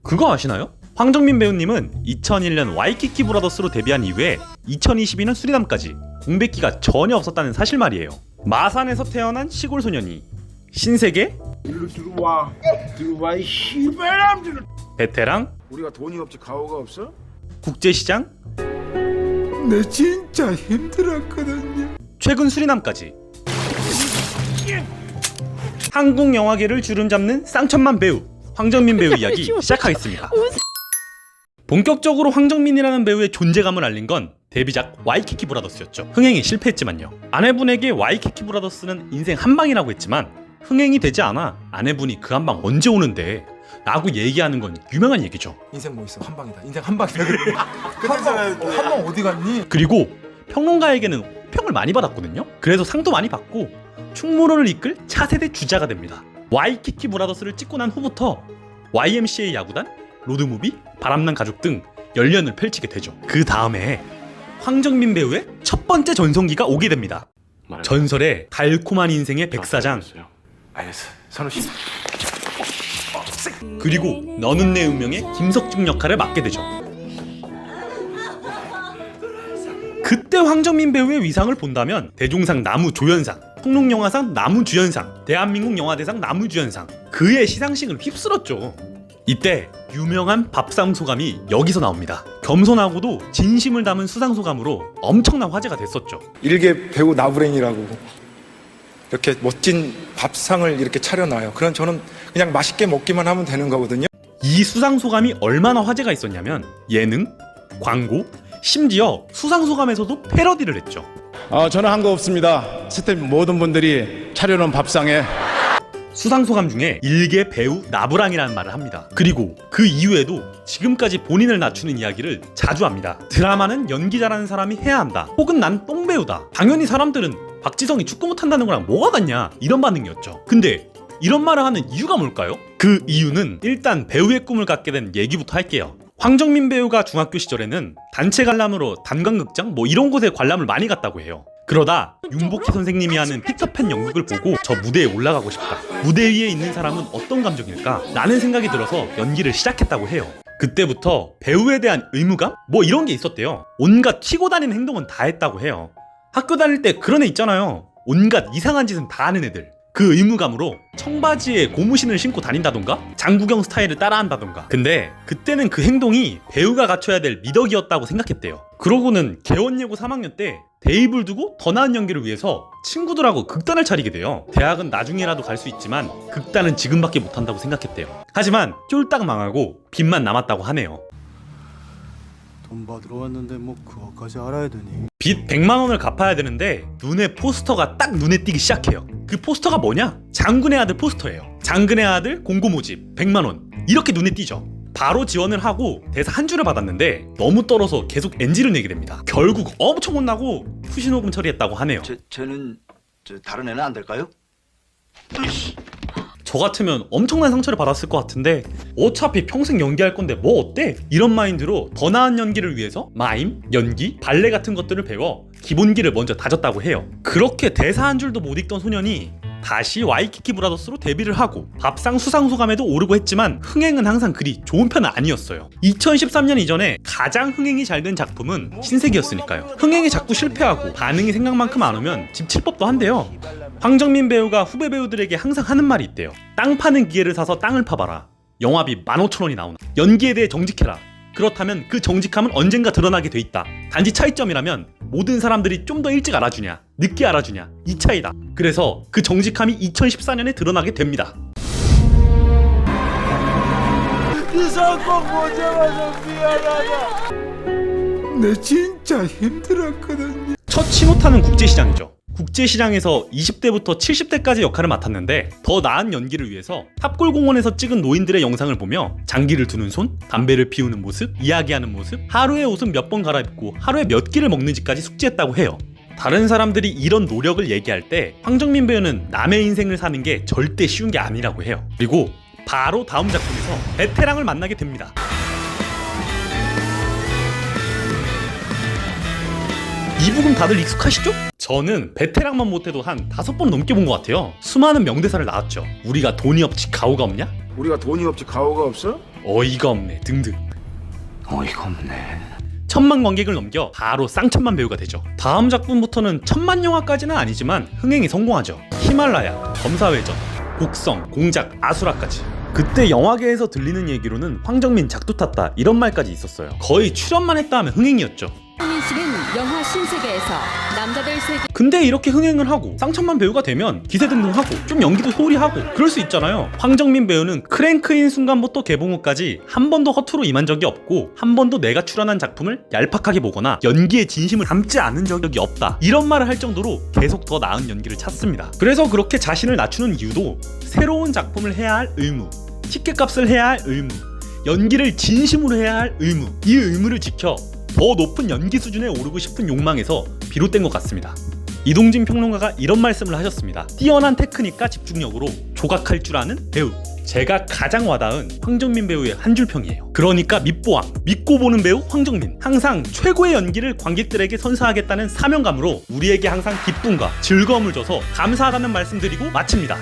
그거 아시나요? 황정민 배우님은 2001년 와이키키 브라더스로 데뷔한 이후에 2022년 수리남까지 공백기가 전혀 없었다는 사실 말이에요. 마산에서 태어난 시골 소년이 신세계 일로 들어와 이 씨발람들. 베테랑 우리가 돈이 없지 가오가 없어? 국제시장 내 진짜 힘들었거든요. 최근 수리남까지 한국 영화계를 주름잡는 쌍천만 배우 황정민 배우 이야기 시작하겠습니다. 본격적으로 황정민이라는 배우의 존재감을 알린 건 데뷔작 와이키키 브라더스였죠. 흥행이 실패했지만요. 아내분에게 와이키키 브라더스는 인생 한방이라고 했지만 흥행이 되지 않아 아내분이 그 한방 언제 오는데 라고 얘기하는 건 유명한 얘기죠. 인생 뭐 있어? 한방이다. 인생 한방이다. 한방 어디 갔니? 그리고 평론가에게는 호평을 많이 받았거든요. 그래서 상도 많이 받고 충무로를 이끌 차세대 주자가 됩니다. 와이키키 브라더스를 찍고 난 후부터 YMCA 야구단, 로드무비, 바람난 가족 등 열연을 펼치게 되죠. 그 다음에 황정민 배우의 첫 번째 전성기가 오게 됩니다. 전설의 달콤한 인생의 백사장, 알겠어. 선우 씨. 그리고 너는 내 운명의 김석중 역할을 맡게 되죠. 그때 황정민 배우의 위상을 본다면 대종상 나무조연상, 통롱영화상 나무주연상, 대한민국 영화대상 나무주연상, 그의 시상식을 휩쓸었죠. 이때 유명한 밥상소감이 여기서 나옵니다. 겸손하고도 진심을 담은 수상소감으로 엄청난 화제가 됐었죠. 일개 배우 나부랭이라고 이렇게 멋진 밥상을 이렇게 차려놔요. 그럼 저는 그냥 맛있게 먹기만 하면 되는 거거든요. 이 수상소감이 얼마나 화제가 있었냐면 예능, 광고, 심지어 수상소감에서도 패러디를 했죠. 저는 한 거 없습니다. 스태프 모든 분들이 차려놓은 밥상에 수상소감 중에 일개 배우 나부랑이라는 말을 합니다. 그리고 그 이후에도 지금까지 본인을 낮추는 이야기를 자주 합니다. 드라마는 연기 잘하는 사람이 해야 한다. 혹은 난 똥배우다. 당연히 사람들은 박지성이 축구 못한다는 거랑 뭐가 같냐 이런 반응이었죠. 근데 이런 말을 하는 이유가 뭘까요? 그 이유는 일단 배우의 꿈을 갖게 된 얘기부터 할게요. 황정민 배우가 중학교 시절에는 단체 관람으로 단관극장 뭐 이런 곳에 관람을 많이 갔다고 해요. 그러다 윤복희 선생님이 하는 피터팬 연극을 보고 저 무대에 올라가고 싶다. 무대 위에 있는 사람은 어떤 감정일까? 라는 생각이 들어서 연기를 시작했다고 해요. 그때부터 배우에 대한 의무감? 뭐 이런 게 있었대요. 온갖 튀고 다니는 행동은 다 했다고 해요. 학교 다닐 때 그런 애 있잖아요. 온갖 이상한 짓은 다 하는 애들. 그 의무감으로 청바지에 고무신을 신고 다닌다던가 장구경 스타일을 따라한다던가. 근데 그때는 그 행동이 배우가 갖춰야 될 미덕이었다고 생각했대요. 그러고는 개원예고 3학년 때 대입을 두고 더 나은 연기를 위해서 친구들하고 극단을 차리게 돼요. 대학은 나중에라도 갈 수 있지만 극단은 지금밖에 못한다고 생각했대요. 하지만 쫄딱 망하고 빚만 남았다고 하네요. 돈 받으러 왔는데 뭐 그거까지 알아야 되니? 빚 100만 원을 갚아야 되는데 눈에 포스터가 딱 눈에 띄기 시작해요. 그 포스터가 뭐냐? 장군의 아들 포스터예요. 장군의 아들 공고 모집 100만 원 이렇게 눈에 띄죠. 바로 지원을 하고 대사 한 줄을 받았는데 너무 떨어서 계속 NG를 내게 됩니다. 결국 엄청 혼나고 후신호금 처리했다고 하네요. 쟤는 다른 애는 안 될까요? 저 같으면 엄청난 상처를 받았을 것 같은데 어차피 평생 연기할 건데 뭐 어때? 이런 마인드로 더 나은 연기를 위해서 마임, 연기, 발레 같은 것들을 배워 기본기를 먼저 다졌다고 해요. 그렇게 대사 한 줄도 못 읽던 소년이 다시 와이키키 브라더스로 데뷔를 하고 밥상 수상소감에도 오르고 했지만 흥행은 항상 그리 좋은 편은 아니었어요. 2013년 이전에 가장 흥행이 잘 된 작품은 신세계였으니까요. 흥행이 자꾸 실패하고 반응이 생각만큼 안 오면 집 칠 법도 한데요. 황정민 배우가 후배 배우들에게 항상 하는 말이 있대요. 땅 파는 기계를 사서 땅을 파봐라. 영화비 15,000원이 나오나. 연기에 대해 정직해라. 그렇다면 그 정직함은 언젠가 드러나게 돼 있다. 단지 차이점이라면 모든 사람들이 좀 더 일찍 알아주냐 늦게 알아주냐 이 차이다. 그래서 그 정직함이 2014년에 드러나게 됩니다. 이상공 못 잡아서 미안하다. 내 진짜 힘들었거든요. 첫 신호탄은 국제시장이죠. 국제시장에서 20대부터 70대까지 역할을 맡았는데 더 나은 연기를 위해서 탑골공원에서 찍은 노인들의 영상을 보며 장기를 두는 손, 담배를 피우는 모습, 이야기하는 모습, 하루에 옷은 몇 번 갈아입고 하루에 몇 끼를 먹는지까지 숙지했다고 해요. 다른 사람들이 이런 노력을 얘기할 때 황정민 배우는 남의 인생을 사는 게 절대 쉬운 게 아니라고 해요. 그리고 바로 다음 작품에서 베테랑을 만나게 됩니다. 이 부분 다들 익숙하시죠? 저는 베테랑만 못해도 한 5번 넘게 본 것 같아요. 수많은 명대사를 나왔죠. 우리가 돈이 없지 가오가 없냐? 우리가 돈이 없지 가오가 없어? 어이가 없네 등등. 어이가 없네. 1000만 관객을 넘겨 바로 쌍천만 배우가 되죠. 다음 작품부터는 1000만 영화까지는 아니지만 흥행이 성공하죠. 히말라야, 검사회전, 곡성, 공작, 아수라까지. 그때 영화계에서 들리는 얘기로는 황정민 작두 탔다 이런 말까지 있었어요. 거의 출연만 했다 하면 흥행이었죠. 황정민 씨는 영화 신세계에서 남자들 세계 근데 이렇게 흥행을 하고 쌍천만 배우가 되면 기세등등하고 좀 연기도 소홀히 하고 그럴 수 있잖아요. 황정민 배우는 크랭크인 순간부터 개봉 후까지 한 번도 허투루 임한 적이 없고 한 번도 내가 출연한 작품을 얄팍하게 보거나 연기에 진심을 담지 않은 적이 없다 이런 말을 할 정도로 계속 더 나은 연기를 찾습니다. 그래서 그렇게 자신을 낮추는 이유도 새로운 작품을 해야 할 의무, 티켓값을 해야 할 의무, 연기를 진심으로 해야 할 의무, 이 의무를 지켜 더 높은 연기 수준에 오르고 싶은 욕망에서 비롯된 것 같습니다. 이동진 평론가가 이런 말씀을 하셨습니다. 뛰어난 테크닉과 집중력으로 조각할 줄 아는 배우. 제가 가장 와닿은 황정민 배우의 한 줄 평이에요. 그러니까 밑보왕, 믿고 보는 배우 황정민. 항상 최고의 연기를 관객들에게 선사하겠다는 사명감으로 우리에게 항상 기쁨과 즐거움을 줘서 감사하다는 말씀 드리고 마칩니다.